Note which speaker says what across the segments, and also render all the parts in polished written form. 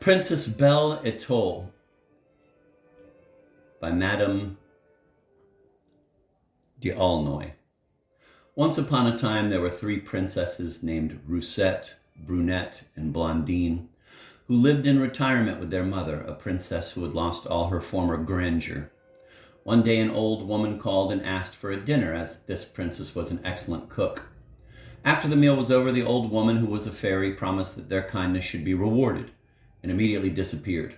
Speaker 1: Princess Belle-Etoile by Madame d'Aulnoy. Once upon a time there were 3 princesses named Roussette, Brunette, and Blondine, who lived in retirement with their mother, a princess who had lost all her former grandeur. One day an old woman called and asked for a dinner, as this princess was an excellent cook. After the meal was over, the old woman, who was a fairy, promised that their kindness should be rewarded, and immediately disappeared.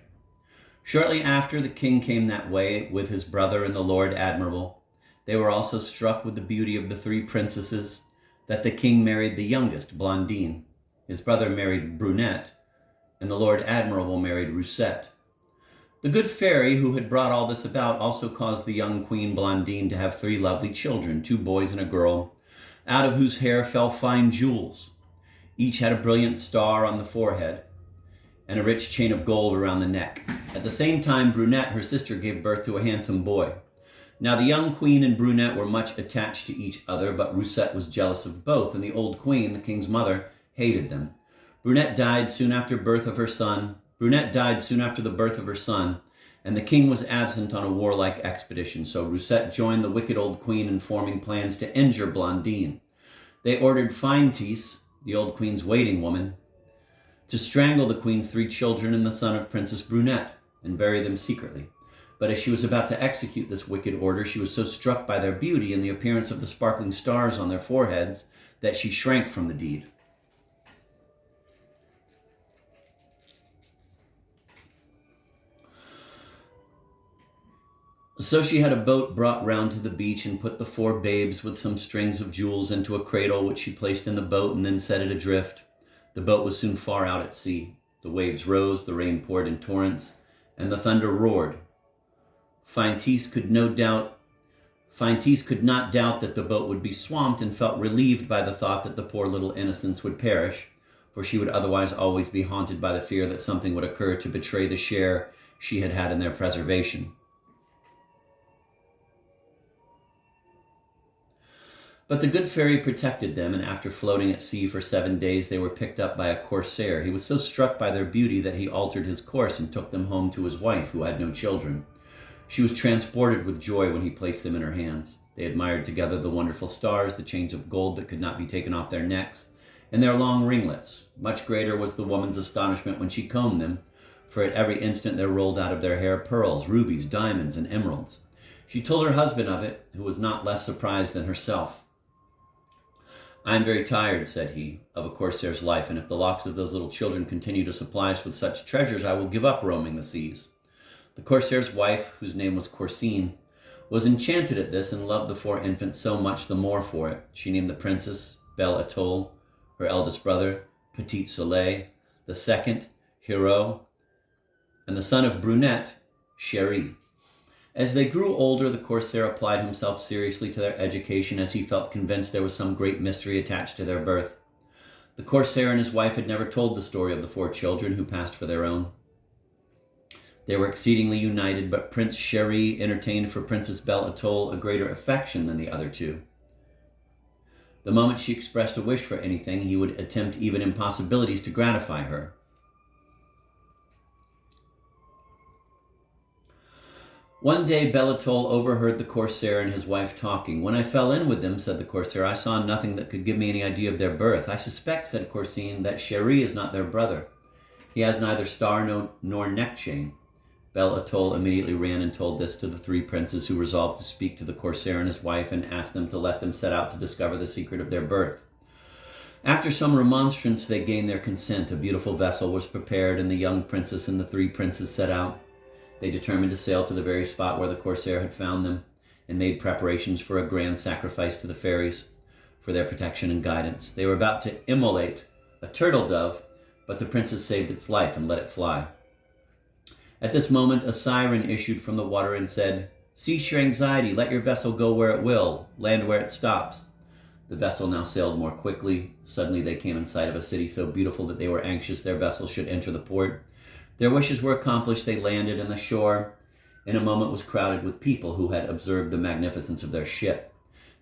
Speaker 1: Shortly after, the king came that way with his brother and the Lord Admiral. They were also struck with the beauty of the 3 princesses, that the king married the youngest, Blondine. His brother married Brunette, and the Lord Admiral married Roussette. The good fairy who had brought all this about also caused the young queen Blondine to have 3 lovely children, 2 boys and a girl, out of whose hair fell fine jewels. Each had a brilliant star on the forehead and a rich chain of gold around the neck. At the same time, Brunette, her sister, gave birth to a handsome boy. Now the young queen and Brunette were much attached to each other, but Roussette was jealous of both, and the old queen, the king's mother, hated them. Brunette died soon after the birth of her son, and the king was absent on a warlike expedition, so Roussette joined the wicked old queen in forming plans to injure Blondine. They ordered Feintise, the old queen's waiting woman, to strangle the queen's 3 children and the son of Princess Brunette and bury them secretly. But as she was about to execute this wicked order, she was so struck by their beauty and the appearance of the sparkling stars on their foreheads that she shrank from the deed. So she had a boat brought round to the beach and put the 4 babes with some strings of jewels into a cradle, which she placed in the boat and then set it adrift. The boat was soon far out at sea. The waves rose, the rain poured in torrents, and the thunder roared. Feintise could not doubt that the boat would be swamped, and felt relieved by the thought that the poor little innocents would perish, for she would otherwise always be haunted by the fear that something would occur to betray the share she had had in their preservation. But the good fairy protected them, and after floating at sea for 7 days, they were picked up by a corsair. He was so struck by their beauty that he altered his course and took them home to his wife, who had no children. She was transported with joy when he placed them in her hands. They admired together the wonderful stars, the chains of gold that could not be taken off their necks, and their long ringlets. Much greater was the woman's astonishment when she combed them, for at every instant there rolled out of their hair pearls, rubies, diamonds, and emeralds. She told her husband of it, who was not less surprised than herself. "I am very tired," said he, "of a corsair's life, and if the locks of those little children continue to supply us with such treasures, I will give up roaming the seas." The corsair's wife, whose name was Corsine, was enchanted at this and loved the 4 infants so much the more for it. She named the princess Belle-Etoile, her eldest brother Petit Soleil, the second Hero, and the son of Brunette, Chéri. As they grew older, the corsair applied himself seriously to their education, as he felt convinced there was some great mystery attached to their birth. The corsair and his wife had never told the story of the 4 children who passed for their own. They were exceedingly united, but Prince Chéri entertained for Princess Belle-Etoile a greater affection than the other 2. The moment she expressed a wish for anything, he would attempt even impossibilities to gratify her. One day Belle-Etoile overheard the corsair and his wife talking. "When I fell in with them," said the corsair, "I saw nothing that could give me any idea of their birth. I suspect," said Corsine, "that Chéri is not their brother. He has neither star nor neck chain." Belle-Etoile immediately ran and told this to the 3 princes, who resolved to speak to the corsair and his wife and ask them to let them set out to discover the secret of their birth. After some remonstrance, they gained their consent. A beautiful vessel was prepared, and the young princess and the 3 princes set out. They determined to sail to the very spot where the corsair had found them, and made preparations for a grand sacrifice to the fairies for their protection and guidance. They were about to immolate a turtle dove, but the princess saved its life and let it fly. At this moment, a siren issued from the water and said, "Cease your anxiety, let your vessel go where it will, land where it stops." The vessel now sailed more quickly. Suddenly they came in sight of a city so beautiful that they were anxious their vessel should enter the port. Their wishes were accomplished. They landed, and the shore in a moment was crowded with people who had observed the magnificence of their ship.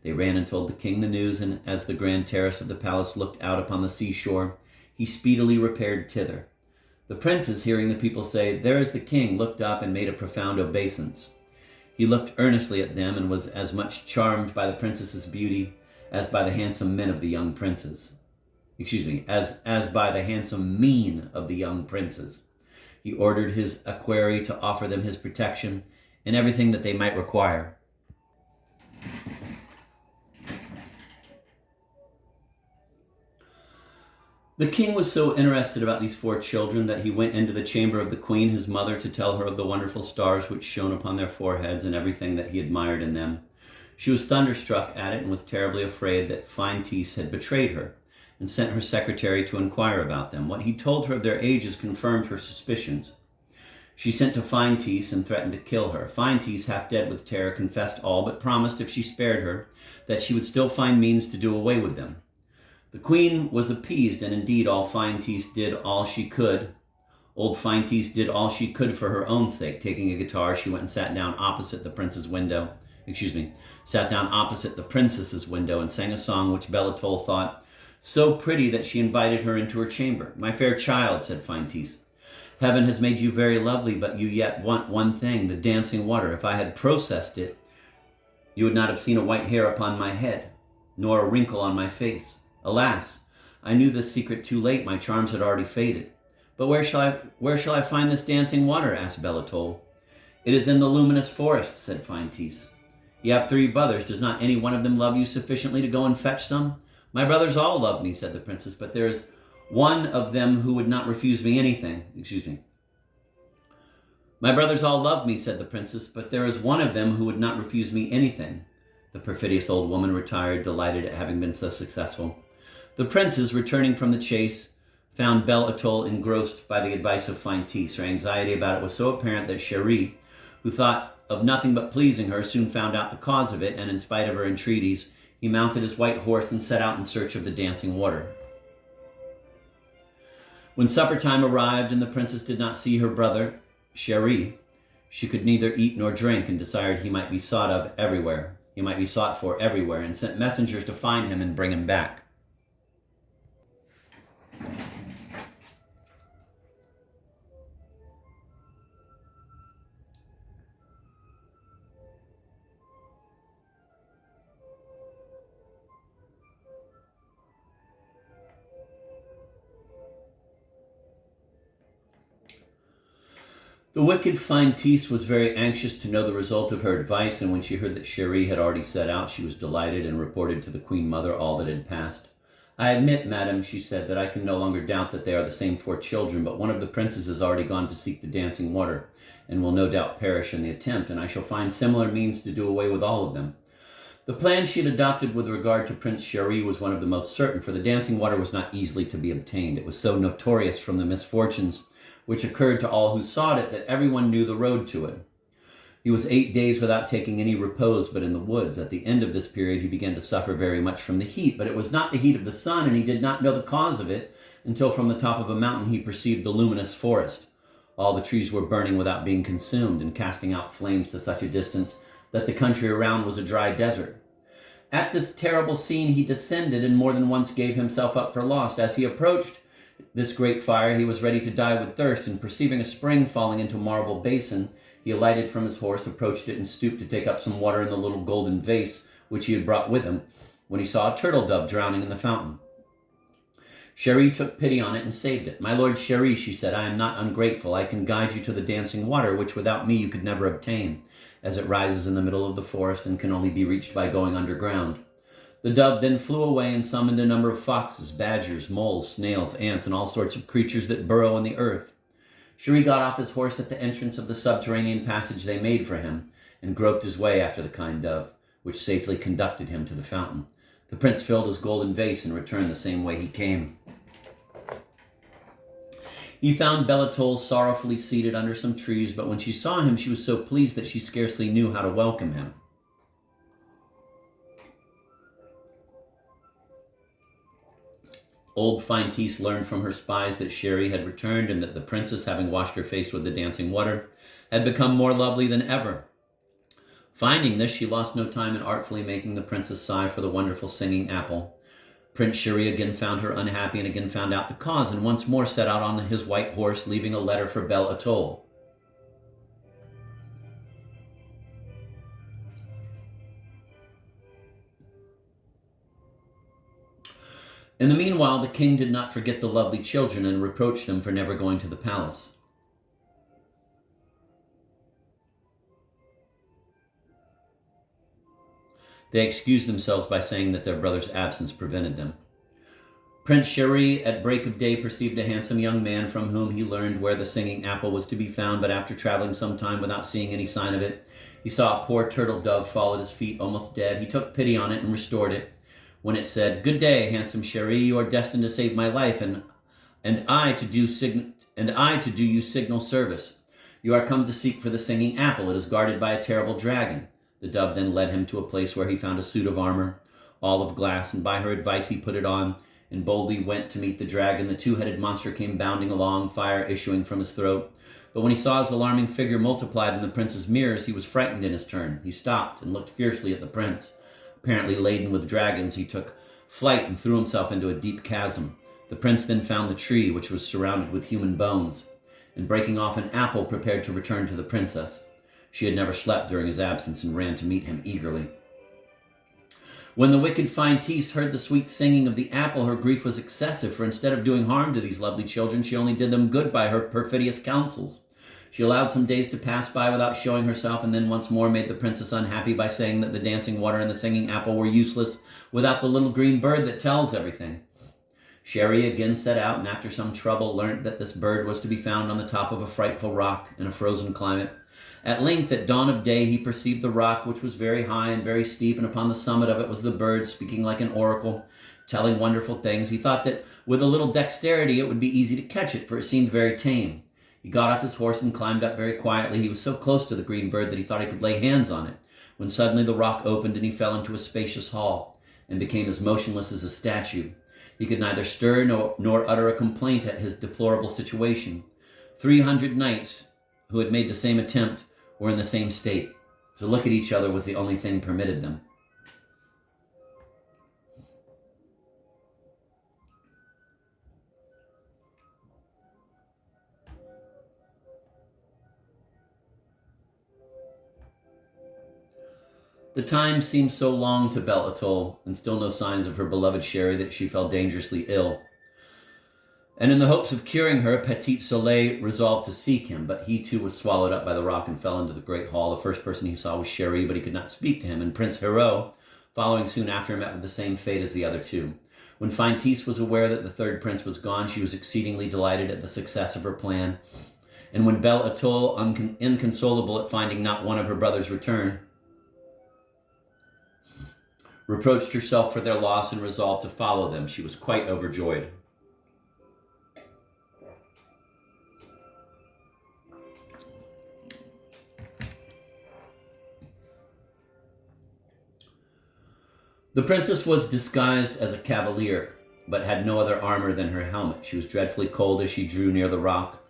Speaker 1: They ran and told the king the news, and as the grand terrace of the palace looked out upon the seashore, he speedily repaired thither. The princes, hearing the people say, "There is the king," looked up and made a profound obeisance. He looked earnestly at them and was as much charmed by the princess's beauty as by the handsome men of the young princes. As by the handsome mien of the young princes. He ordered his equerry to offer them his protection and everything that they might require. The king was so interested about these 4 children that he went into the chamber of the queen, his mother, to tell her of the wonderful stars which shone upon their foreheads and everything that he admired in them. She was thunderstruck at it and was terribly afraid that Feintise had betrayed her, and sent her secretary to inquire about them. What he told her of their ages confirmed her suspicions. She sent to Feintise and threatened to kill her. Feintise, half dead with terror, confessed all, but promised if she spared her, that she would still find means to do away with them. The queen was appeased, and indeed Old Feintise did all she could for her own sake. Taking a guitar, she went and sat down opposite the princess's window and sang a song which Belle-Etoile thought so pretty that she invited her into her chamber. "My fair child," said Feintise, "heaven has made you very lovely, but you yet want one thing, the dancing water. If I had processed it, you would not have seen a white hair upon my head, nor a wrinkle on my face. Alas, I knew this secret too late. My charms had already faded. But where shall I find this dancing water?" asked Belle-Etoile. "It is in the luminous forest," said Feintise. "You have 3 brothers. Does not any one of them love you sufficiently to go and fetch some?" "My brothers all love me," said the princess, "but there is one of them who would not refuse me anything." "My brothers all love me," said the princess, "but there is one of them who would not refuse me anything." The perfidious old woman retired, delighted at having been so successful. The princes, returning from the chase, found Belle-Etoile engrossed by the advice of Feintise. Her anxiety about it was so apparent that Chéri, who thought of nothing but pleasing her, soon found out the cause of it, and in spite of her entreaties, he mounted his white horse and set out in search of the dancing water. When supper time arrived and the princess did not see her brother, Chéri, she could neither eat nor drink, and desired he might be sought for everywhere, and sent messengers to find him and bring him back. The wicked Feintise was very anxious to know the result of her advice, and when she heard that Chéri had already set out, she was delighted and reported to the queen mother all that had passed. "I admit, madam," she said, "that I can no longer doubt that they are the same 4 children, but one of the princes has already gone to seek the dancing water, and will no doubt perish in the attempt, and I shall find similar means to do away with all of them." The plan she had adopted with regard to Prince Chéri was one of the most certain, for the dancing water was not easily to be obtained. It was so notorious from the misfortunes which occurred to all who sought it that everyone knew the road to it. He was 8 days without taking any repose but in the woods. At the end of this period he began to suffer very much from the heat, but it was not the heat of the sun, and he did not know the cause of it until from the top of a mountain he perceived the luminous forest. All the trees were burning without being consumed, and casting out flames to such a distance that the country around was a dry desert. At this terrible scene he descended, and more than once gave himself up for lost. As he approached this great fire, he was ready to die with thirst, and perceiving a spring falling into a marble basin, he alighted from his horse, approached it, and stooped to take up some water in the little golden vase which he had brought with him, when he saw a turtle dove drowning in the fountain. Chéri took pity on it and saved it. "My lord Chéri," she said, "I am not ungrateful. I can guide you to the dancing water, which without me you could never obtain, as it rises in the middle of the forest and can only be reached by going underground." The dove then flew away and summoned a number of foxes, badgers, moles, snails, ants, and all sorts of creatures that burrow in the earth. Chéri got off his horse at the entrance of the subterranean passage they made for him, and groped his way after the kind dove, which safely conducted him to the fountain. The prince filled his golden vase and returned the same way he came. He found Belle-Etoile sorrowfully seated under some trees, but when she saw him, she was so pleased that she scarcely knew how to welcome him. Old Feintise learned from her spies that Chéri had returned, and that the princess, having washed her face with the dancing water, had become more lovely than ever. Finding this, she lost no time in artfully making the princess sigh for the wonderful singing apple. Prince Chéri again found her unhappy and again found out the cause, and once more set out on his white horse, leaving a letter for Belle-Etoile. In the meanwhile, the king did not forget the lovely children and reproached them for never going to the palace. They excused themselves by saying that their brother's absence prevented them. Prince Chéri at break of day perceived a handsome young man from whom he learned where the singing apple was to be found, but after traveling some time without seeing any sign of it, he saw a poor turtle dove fall at his feet almost dead. He took pity on it and restored it. When it said, "Good day, handsome Chéri, you are destined to save my life, and I to do you signal service. You are come to seek for the singing apple. It is guarded by a terrible dragon." The dove then led him to a place where he found a suit of armor, all of glass, and by her advice he put it on, and boldly went to meet the dragon. The two-headed monster came bounding along, fire issuing from his throat. But when he saw his alarming figure multiplied in the prince's mirrors, he was frightened in his turn. He stopped and looked fiercely at the prince. Apparently laden with dragons, he took flight and threw himself into a deep chasm. The prince then found the tree, which was surrounded with human bones, and breaking off an apple, prepared to return to the princess. She had never slept during his absence and ran to meet him eagerly. When the wicked Feintise heard the sweet singing of the apple, her grief was excessive, for instead of doing harm to these lovely children, she only did them good by her perfidious counsels. She allowed some days to pass by without showing herself, and then once more made the princess unhappy by saying that the dancing water and the singing apple were useless without the little green bird that tells everything. Chéri again set out, and after some trouble learnt that this bird was to be found on the top of a frightful rock in a frozen climate. At length, at dawn of day, he perceived the rock, which was very high and very steep, and upon the summit of it was the bird, speaking like an oracle, telling wonderful things. He thought that with a little dexterity it would be easy to catch it, for it seemed very tame. He got off his horse and climbed up very quietly. He was so close to the green bird that he thought he could lay hands on it, when suddenly the rock opened and he fell into a spacious hall, and became as motionless as a statue. He could neither stir nor utter a complaint at his deplorable situation. 300 knights who had made the same attempt were in the same state. To look at each other was the only thing permitted them. The time seemed so long to Belle-Etoile, and still no signs of her beloved Chéri, that she fell dangerously ill. And in the hopes of curing her, Petit Soleil resolved to seek him, but he too was swallowed up by the rock and fell into the great hall. The first person he saw was Chéri, but he could not speak to him, and Prince Hérault, following soon after, met with the same fate as the other two. When Feintise was aware that the third prince was gone, she was exceedingly delighted at the success of her plan. And when Belle-Etoile, inconsolable at finding not one of her brothers return, reproached herself for their loss and resolved to follow them, she was quite overjoyed. The princess was disguised as a cavalier, but had no other armor than her helmet. She was dreadfully cold as she drew near the rock,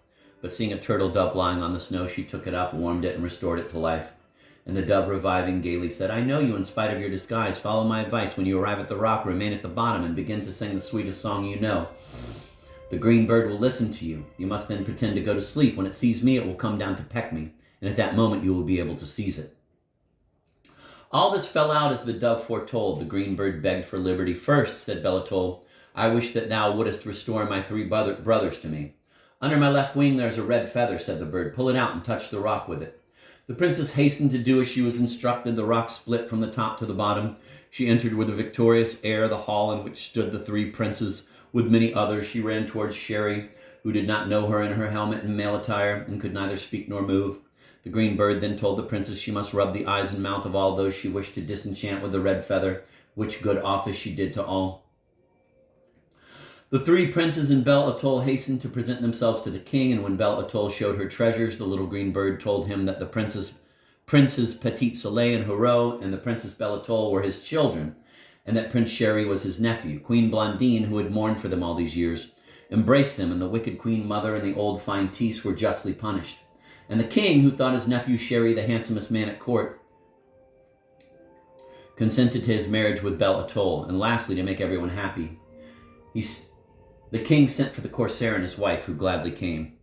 Speaker 1: but seeing a turtle dove lying on the snow, she took it up, warmed it, and restored it to life. And the dove, reviving, gaily said, "I know you in spite of your disguise. Follow my advice. When you arrive at the rock, remain at the bottom and begin to sing the sweetest song you know. The green bird will listen to you. You must then pretend to go to sleep. When it sees me, it will come down to peck me, and at that moment you will be able to seize it." All this fell out as the dove foretold. The green bird begged for liberty. "First," said Belle-Etoile, "I wish that thou wouldest restore my 3 brothers to me." "Under my left wing there is a red feather," said the bird. "Pull it out and touch the rock with it." The princess hastened to do as she was instructed. The rock split from the top to the bottom. She entered with a victorious air the hall in which stood the 3 princes, with many others. She ran towards Chéri, who did not know her in her helmet and male attire, and could neither speak nor move. The green bird then told the princess she must rub the eyes and mouth of all those she wished to disenchant with the red feather, which good office she did to all. The 3 princes and Belle-Etoile hastened to present themselves to the king, and when Belle-Etoile showed her treasures, the little green bird told him that the princes Petit Soleil and Hérault and the Princess Belle-Etoile were his children, and that Prince Chéri was his nephew. Queen Blondine, who had mourned for them all these years, embraced them, and the wicked queen mother and the old Feintise were justly punished. And the king, who thought his nephew Chéri the handsomest man at court, consented to his marriage with Belle-Etoile, and lastly, to make everyone happy, the king sent for the corsair and his wife, who gladly came.